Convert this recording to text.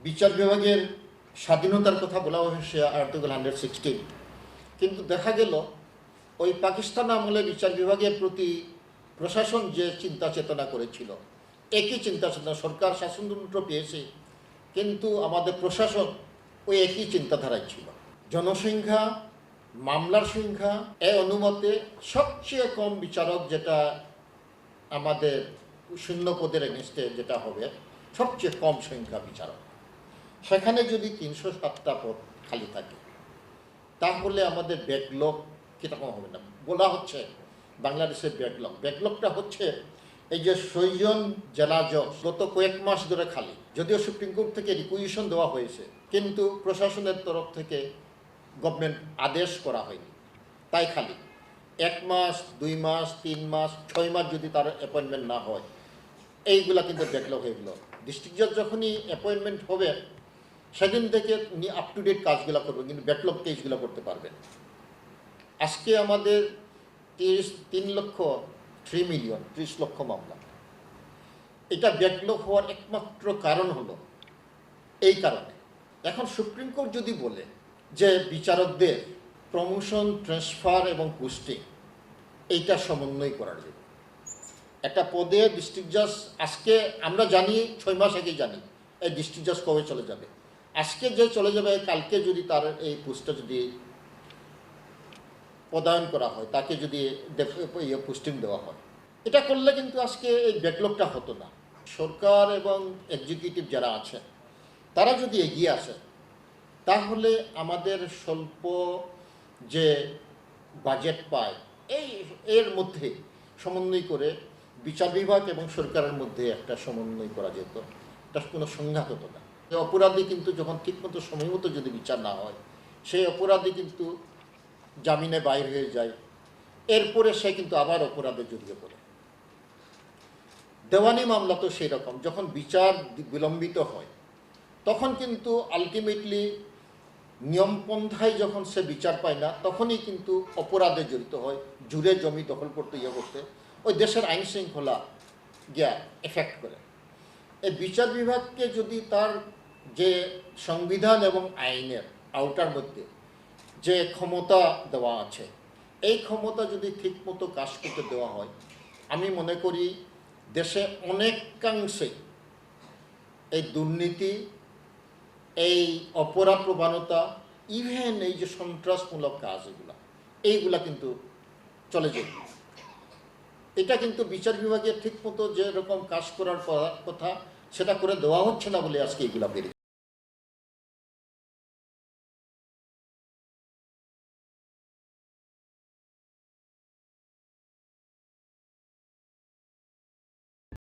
বিচার বিভাগের স্বাধীনতার কথা বলা হয়েছে আর্টিকেল 116, কিন্তু দেখা গেল ওই পাকিস্তান আমলে বিচার বিভাগের প্রতি প্রশাসন যে চিন্তা চেতনা করেছিল, একই চিন্তা চেতনা সরকার শাসনতন্ত্র পেয়েছে, কিন্তু আমাদের প্রশাসন ওই একই চিন্তাধারায় ছিল। জনসংখ্যা, মামলার সংখ্যা, এই অনুমতে সবচেয়ে কম বিচারক, যেটা আমাদের শূন্য পদের এগেনস্টে যেটা হবে, সবচেয়ে কম সংখ্যা বিচারক, সেখানে যদি 307টা পদ খালি থাকে, তাহলে আমাদের ব্যাকলগ কীরকম হবে না বলা হচ্ছে। বাংলাদেশের ব্যাকলগটা হচ্ছে এই যে 6 জন জেলা জজ গত কয়েক মাস ধরে খালি, যদিও সুপ্রিম কোর্ট থেকে রিকুইজিশন দেওয়া হয়েছে, কিন্তু প্রশাসনের তরফ থেকে গভর্নমেন্ট আদেশ করা হয়নি, তাই খালি 1 মাস, 2 মাস, 3 মাস, 6 মাস যদি তার অ্যাপয়েন্টমেন্ট না হয়, এইগুলা কিন্তু ব্যাকলগ হয়ে গেল। ডিস্ট্রিক্ট জজ যখনই অ্যাপয়েন্টমেন্ট হবে সেদিন থেকে উনি আপ টু ডেট কাজগুলো করবেন, কিন্তু ব্যাকলগ কেসগুলো করতে পারবেন। আজকে আমাদের 30 লক্ষ মামলা। এটা ব্যাকলগ হওয়ার একমাত্র কারণ হলো এই কারণে। এখন সুপ্রিম কোর্ট যদি বলে যে বিচারকদের প্রমোশন, ট্রান্সফার এবং পোস্টিং এইটা সমন্বয় করার জন্য একটা পদে ডিস্ট্রিক্ট জাজ, আজকে আমরা জানি 6 মাস আগে জানি এই ডিস্ট্রিক্ট জাজ কবে চলে যাবে, আজকে যে চলে যাবে কালকে যদি তার এই পোস্টটা যদি প্রদান করা হয়, তাকে যদি পোস্টিং দেওয়া হয়, এটা করলে কিন্তু আজকে এই ব্যাকলগটা হতো না। সরকার এবং এক্সিকিউটিভ যারা আছে তারা যদি এগিয়ে আসে, তাহলে আমাদের স্বল্প যে বাজেট পায় এর মধ্যে সমন্বয় করে বিচার বিভাগ এবং সরকারের মধ্যে একটা সমন্বয় করা যেত, এটা কোনো সংঘাত হতো না। অপরাধী কিন্তু যখন ঠিকমতো সময় মতো যদি বিচার না হয়, সেই অপরাধী কিন্তু জামিনে বাইর হয়ে যায়, এরপরে সে কিন্তু আবার অপরাধে জড়িয়ে পড়ে। দেওয়ানি মামলা তো সেই রকম, যখন বিচার বিলম্বিত হয় তখন কিন্তু আলটিমেটলি নিয়মপন্থায় যখন সে বিচার পায় না, তখনই কিন্তু অপরাধে জড়িত হয়, জুড়ে জমি দখল করতে করতে ওই দেশের আইন শৃঙ্খলা গিয়া এফেক্ট করে। এই বিচার বিভাগকে যদি তার যে সংবিধান এবং আইনের আওতার মধ্যে যে ক্ষমতা দেওয়া আছে, এই ক্ষমতা যদি ঠিকমতো কাজ করতে দেওয়া হয়, আমি মনে করি দেশে অনেকাংশে এই দুর্নীতি, এই অপরাধ প্রবণতা, ইভেন এই যে সন্ত্রাসমূলক কাজ, এইগুলা কিন্তু চলে যায়। এটা কিন্তু বিচার বিভাগের ঠিকমতো যেরকম কাজ করার কথা সেটা করে দেওয়া হচ্ছে না বলে আজকে এইগুলা বেড়ে